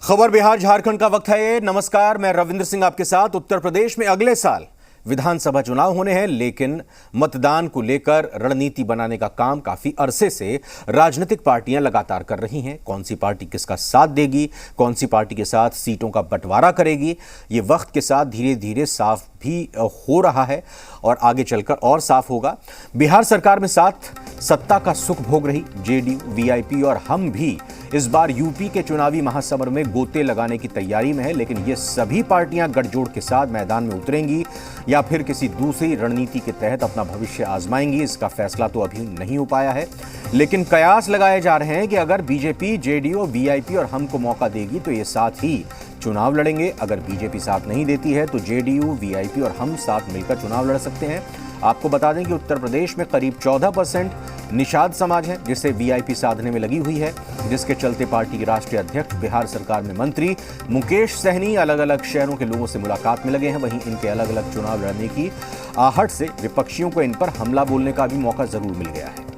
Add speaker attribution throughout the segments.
Speaker 1: खबर बिहार झारखंड का वक्त है ये। नमस्कार, मैं रविंद्र सिंह आपके साथ। उत्तर प्रदेश में अगले साल विधानसभा चुनाव होने हैं, लेकिन मतदान को लेकर रणनीति बनाने का काम काफी अरसे से राजनीतिक पार्टियां लगातार कर रही हैं। कौन सी पार्टी किसका साथ देगी, कौन सी पार्टी के साथ सीटों का बंटवारा करेगी, ये वक्त के साथ धीरे धीरे साफ भी हो रहा है और आगे चलकर और साफ होगा। बिहार सरकार में साथ सत्ता का सुख भोग रही जेडीयू, वीआईपी और हम भी इस बार यूपी के चुनावी महासमर में गोते लगाने की तैयारी में है, लेकिन ये सभी पार्टियां गठजोड़ के साथ मैदान में उतरेंगी या फिर किसी दूसरी रणनीति के तहत अपना भविष्य आजमाएंगी, इसका फैसला तो अभी नहीं हो पाया है। लेकिन कयास लगाए जा रहे हैं कि अगर बीजेपी, जेडीयू, वीआईपी और हम को मौका देगी तो ये साथ ही चुनाव लड़ेंगे। अगर बीजेपी साथ नहीं देती है तो जेडीयू, वीआईपी और हम साथ मिलकर चुनाव लड़ सकते हैं। आपको बता दें कि उत्तर प्रदेश में करीब 14% निषाद समाज है, जिसे वीआईपी साधने में लगी हुई है, जिसके चलते पार्टी के राष्ट्रीय अध्यक्ष, बिहार सरकार में मंत्री मुकेश सहनी अलग अलग शहरों के लोगों से मुलाकात में लगे हैं। वहीं इनके अलग अलग चुनाव लड़ने की आहट से विपक्षियों को इन पर हमला बोलने का भी मौका जरूर मिल गया है।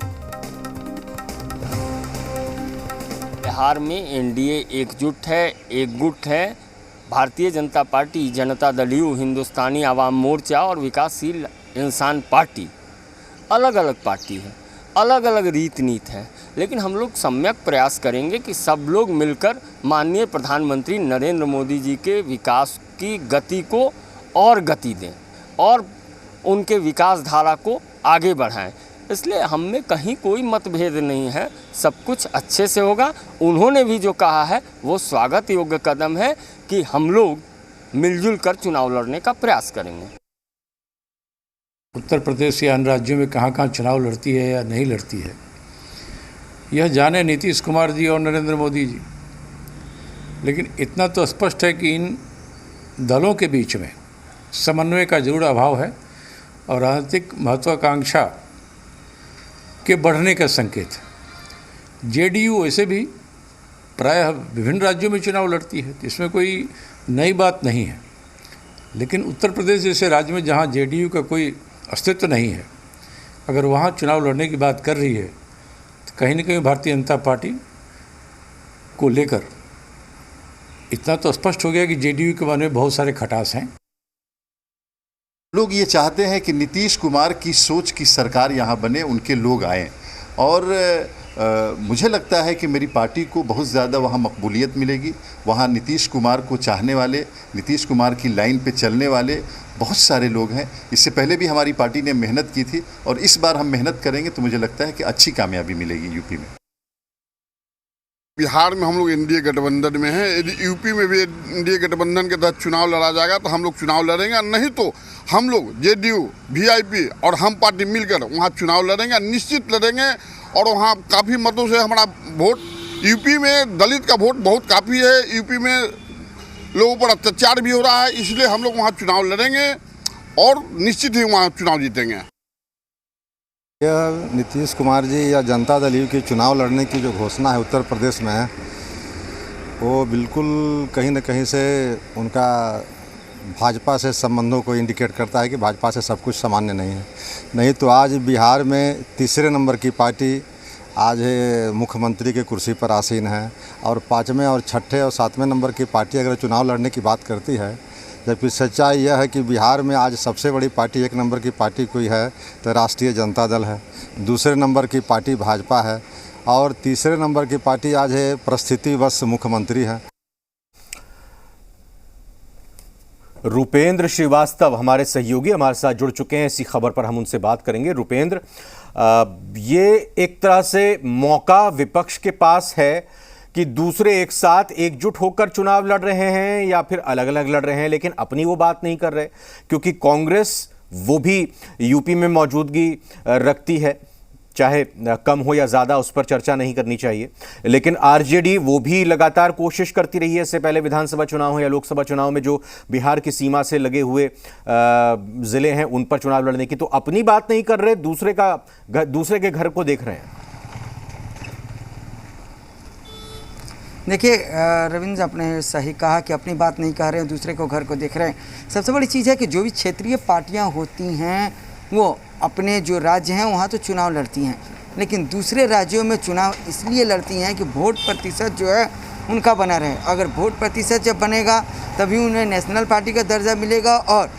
Speaker 2: बिहार में एनडीए एकजुट है, एकजुट है। भारतीय जनता पार्टी, जनता दल यू, हिंदुस्तानी आवाम मोर्चा और विकासशील इंसान पार्टी अलग अलग पार्टी है, अलग अलग रीत नीति है, लेकिन हम लोग सम्यक प्रयास करेंगे कि सब लोग मिलकर माननीय प्रधानमंत्री नरेंद्र मोदी जी के विकास की गति को और गति दें और उनके विकास धारा को आगे बढ़ाएं। इसलिए हम में कहीं कोई मतभेद नहीं है, सब कुछ अच्छे से होगा। उन्होंने भी जो कहा है वो स्वागत योग्य कदम है कि हम लोग मिलजुल कर चुनाव लड़ने का प्रयास करेंगे।
Speaker 3: उत्तर प्रदेश या अन्य राज्यों में कहाँ कहाँ चुनाव लड़ती है या नहीं लड़ती है, यह जाने नीतीश कुमार जी और नरेंद्र मोदी जी। लेकिन इतना तो स्पष्ट है कि इन दलों के बीच में समन्वय का जरूर अभाव है और राजनीतिक महत्वाकांक्षा के बढ़ने का संकेत है। जेडीयू वैसे भी प्रायः विभिन्न राज्यों में चुनाव लड़ती है, तो इसमें कोई नई बात नहीं है। लेकिन उत्तर प्रदेश जैसे राज्य में जहाँ जेडीयू का कोई अस्तित्व नहीं है, अगर वहाँ चुनाव लड़ने की बात कर रही है तो कहीं न कहीं भारतीय जनता पार्टी को लेकर इतना तो स्पष्ट हो गया कि जेडीयू के मन में बहुत सारे खटास हैं।
Speaker 4: लोग ये चाहते हैं कि नीतीश कुमार की सोच की सरकार यहाँ बने, उनके लोग आएँ और मुझे लगता है कि मेरी पार्टी को बहुत ज़्यादा वहाँ मकबूलियत मिलेगी। वहाँ नीतीश कुमार को चाहने वाले, नीतीश कुमार की लाइन पे चलने वाले बहुत सारे लोग हैं। इससे पहले भी हमारी पार्टी ने मेहनत की थी और इस बार हम मेहनत करेंगे तो मुझे लगता है कि अच्छी कामयाबी मिलेगी यूपी में।
Speaker 5: बिहार में हम लोग एनडीए गठबंधन में हैं, यदि यूपी में भी एनडीए गठबंधन के तहत चुनाव लड़ा जाएगा तो हम लोग चुनाव लड़ेंगे, नहीं तो हम लोग जेडीयू, वीआईपी और हम पार्टी मिलकर वहाँ चुनाव लड़ेंगे, निश्चित लड़ेंगे। और वहाँ काफ़ी मतों से हमारा वोट, यूपी में दलित का वोट बहुत काफ़ी है, यूपी में लोगों पर अत्याचार भी हो रहा है, इसलिए हम लोग वहाँ चुनाव लड़ेंगे और निश्चित ही वहाँ चुनाव जीतेंगे।
Speaker 6: यह नीतीश कुमार जी या जनता दल यू की चुनाव लड़ने की जो घोषणा है उत्तर प्रदेश में, वो बिल्कुल कहीं न कहीं से उनका भाजपा से संबंधों को इंडिकेट करता है कि भाजपा से सब कुछ सामान्य नहीं है। नहीं तो आज बिहार में तीसरे नंबर की पार्टी आज मुख्यमंत्री के कुर्सी पर आसीन है और पाँचवें और छठे और सातवें नंबर की पार्टी अगर चुनाव लड़ने की बात करती है, जबकि सच्चाई यह है कि बिहार में आज सबसे बड़ी पार्टी, एक नंबर की पार्टी कोई है तो राष्ट्रीय जनता दल है, दूसरे नंबर की पार्टी भाजपा है और तीसरे नंबर की पार्टी आज है परिस्थितिवश मुख्यमंत्री है।
Speaker 1: रुपेंद्र श्रीवास्तव हमारे सहयोगी हमारे साथ जुड़ चुके हैं, इसी खबर पर हम उनसे बात करेंगे। रुपेंद्र, ये एक तरह से मौका विपक्ष के पास है कि दूसरे एक साथ एकजुट होकर चुनाव लड़ रहे हैं या फिर अलग अलग लड़ रहे हैं, लेकिन अपनी वो बात नहीं कर रहे, क्योंकि कांग्रेस वो भी यूपी में मौजूदगी रखती है, चाहे कम हो या ज़्यादा उस पर चर्चा नहीं करनी चाहिए, लेकिन आरजेडी वो भी लगातार कोशिश करती रही है। इससे पहले विधानसभा चुनाव हो या लोकसभा चुनाव में जो बिहार की सीमा से लगे हुए ज़िले हैं उन पर चुनाव लड़ने की, तो अपनी बात नहीं कर रहे, दूसरे के घर को देख रहे हैं।
Speaker 7: देखिए रविंद्र, आपने सही कहा कि अपनी बात नहीं कह रहे हैं, दूसरे को घर को देख रहे हैं। सबसे बड़ी चीज़ है कि जो भी क्षेत्रीय पार्टियां होती हैं वो अपने जो राज्य हैं वहाँ तो चुनाव लड़ती हैं, लेकिन दूसरे राज्यों में चुनाव इसलिए लड़ती हैं कि वोट प्रतिशत जो है उनका बना रहे। अगर वोट प्रतिशत जब बनेगा तभी उन्हें नेशनल पार्टी का दर्जा मिलेगा, और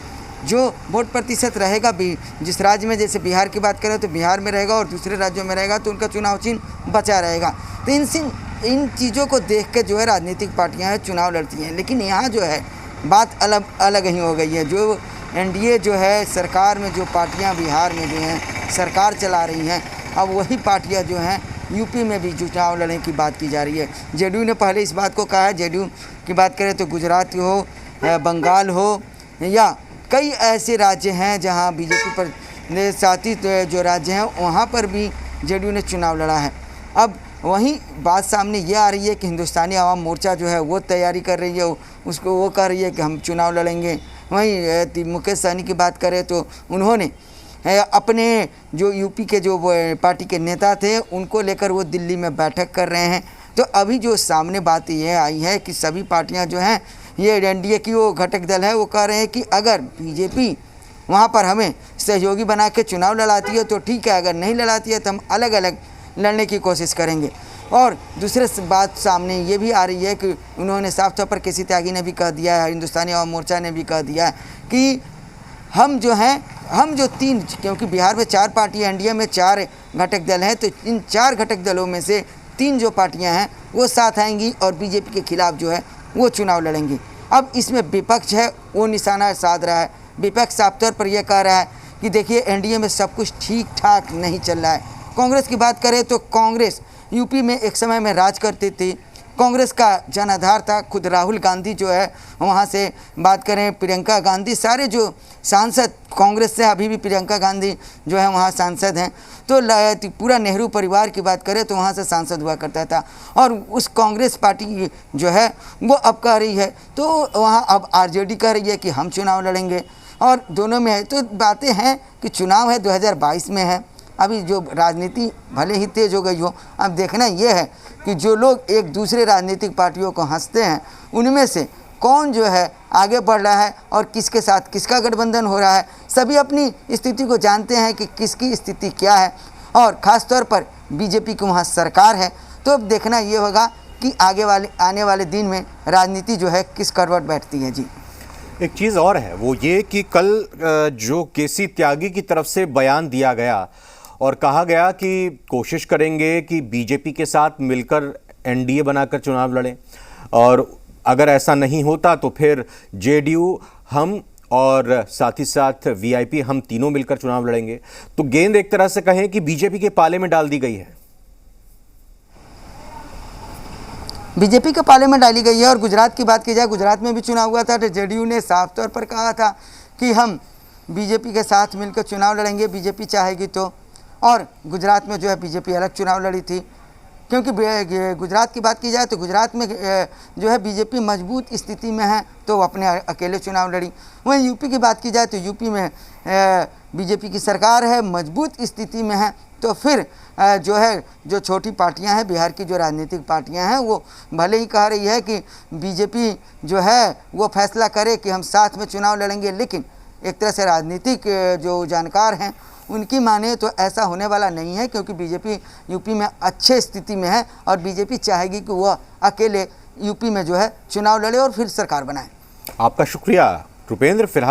Speaker 7: जो वोट प्रतिशत रहेगा भी जिस राज्य में, जैसे बिहार की बात करें तो बिहार में रहेगा और दूसरे राज्यों में रहेगा तो उनका चुनाव चिन्ह बचा रहेगा। तो इन चीज़ों को देख के जो है राजनीतिक पार्टियां हैं चुनाव लड़ती हैं। लेकिन यहाँ जो है बात अलग ही हो गई है। जो एनडीए जो है सरकार में जो पार्टियां बिहार में जो हैं सरकार चला रही हैं, अब वही पार्टियां जो हैं यूपी में भी चुनाव लड़ने की बात की जा रही है। जेडीयू ने पहले इस बात को कहा है। जेडीयू की बात करें तो गुजरात हो, बंगाल हो, या कई ऐसे राज्य हैं जहां बीजेपी पर शासित जो राज्य हैं वहां पर भी जेडीयू ने चुनाव लड़ा है। अब वहीं बात सामने ये आ रही है कि हिंदुस्तानी आवाम मोर्चा जो है वो तैयारी कर रही है, उसको वो कह रही है कि हम चुनाव लड़ेंगे। वहीं मुकेश सहनी की बात करें तो उन्होंने अपने जो यूपी के जो पार्टी के नेता थे उनको लेकर वो दिल्ली में बैठक कर रहे हैं। तो अभी जो सामने बात ये आई है कि सभी पार्टियां जो हैं, ये एनडीए की वो घटक दल है, वो कह रहे हैं कि अगर बीजेपी वहाँ पर हमें सहयोगी बना के चुनाव लड़ाती है तो ठीक है, अगर नहीं लड़ाती है तो हम अलग अलग लड़ने की कोशिश करेंगे। और दूसरे बात सामने ये भी आ रही है कि उन्होंने साफ तौर पर केसी त्यागी ने भी कह दिया है, हिंदुस्तानी आवाम मोर्चा ने भी कह दिया है कि हम जो तीन, क्योंकि बिहार में 4 पार्टी, एनडीए में 4 घटक दल हैं, तो इन 4 घटक दलों में से 3 जो पार्टियां हैं वो साथ आएंगी और बीजेपी के खिलाफ जो है वो चुनाव लड़ेंगी। अब इसमें विपक्ष है वो निशाना साध रहा है। विपक्ष साफ तौर पर यह कह रहा है कि देखिए एनडीए में सब कुछ ठीक ठाक नहीं चल रहा है। कांग्रेस की बात करें तो कांग्रेस यूपी में एक समय में राज करती थी, कांग्रेस का जनाधार था। खुद राहुल गांधी जो है वहाँ से बात करें, प्रियंका गांधी, सारे जो सांसद कांग्रेस से अभी भी प्रियंका गांधी जो है वहाँ सांसद हैं। तो पूरा नेहरू परिवार की बात करें तो वहाँ से सांसद हुआ करता था। और उस कांग्रेस पार्टी जो है वो अब कह रही है, तो वहाँ अब आरजेडी कह रही है कि हम चुनाव लड़ेंगे, और दोनों में है। तो बातें हैं कि चुनाव है 2022 में है। अभी जो राजनीति भले ही तेज़ हो गई हो, अब देखना ये है कि जो लोग एक दूसरे राजनीतिक पार्टियों को हंसते हैं उनमें से कौन जो है आगे बढ़ रहा है और किसके साथ किसका गठबंधन हो रहा है। सभी अपनी स्थिति को जानते हैं कि किसकी स्थिति क्या है, और ख़ास तौर पर बीजेपी की वहाँ सरकार है। तो अब देखना ये होगा कि आने वाले दिन में राजनीति जो है किस करवट बैठती है। जी,
Speaker 1: एक चीज़ और है वो ये कि कल जो केसी त्यागी की तरफ से बयान दिया गया और कहा गया कि कोशिश करेंगे कि बीजेपी के साथ मिलकर एनडीए बनाकर चुनाव लड़ें, और अगर ऐसा नहीं होता तो फिर जेडीयू, हम और साथ ही साथ वीआईपी, हम तीनों मिलकर चुनाव लड़ेंगे। तो गेंद एक तरह से कहें कि बीजेपी के पाले में डाल दी गई है।
Speaker 7: बीजेपी के पाले में डाली गई है। और गुजरात की बात की जाए, गुजरात में भी चुनाव हुआ था तो जेडीयू ने साफ तौर पर कहा था कि हम बीजेपी के साथ मिलकर चुनाव लड़ेंगे, बीजेपी चाहेगी तो। और गुजरात में जो है बीजेपी अलग चुनाव लड़ी थी, क्योंकि गुजरात की बात की जाए तो गुजरात में जो है बीजेपी मजबूत स्थिति में है तो वो अपने अकेले चुनाव लड़ी। वहीं यूपी की बात की जाए तो यूपी में बीजेपी की सरकार है, मजबूत स्थिति में है, तो फिर जो है जो छोटी पार्टियां हैं, बिहार की जो राजनीतिक पार्टियां हैं, वो भले ही कह रही है कि बीजेपी जो है वो फैसला करे कि हम साथ में चुनाव लड़ेंगे, लेकिन एक तरह से राजनीतिक जो जानकार हैं उनकी माने तो ऐसा होने वाला नहीं है, क्योंकि बीजेपी यूपी में अच्छे स्थिति में है और बीजेपी चाहेगी कि वह अकेले यूपी में जो है चुनाव लड़े और फिर सरकार बनाए।
Speaker 1: आपका शुक्रिया रुपेंद्र। फिलहाल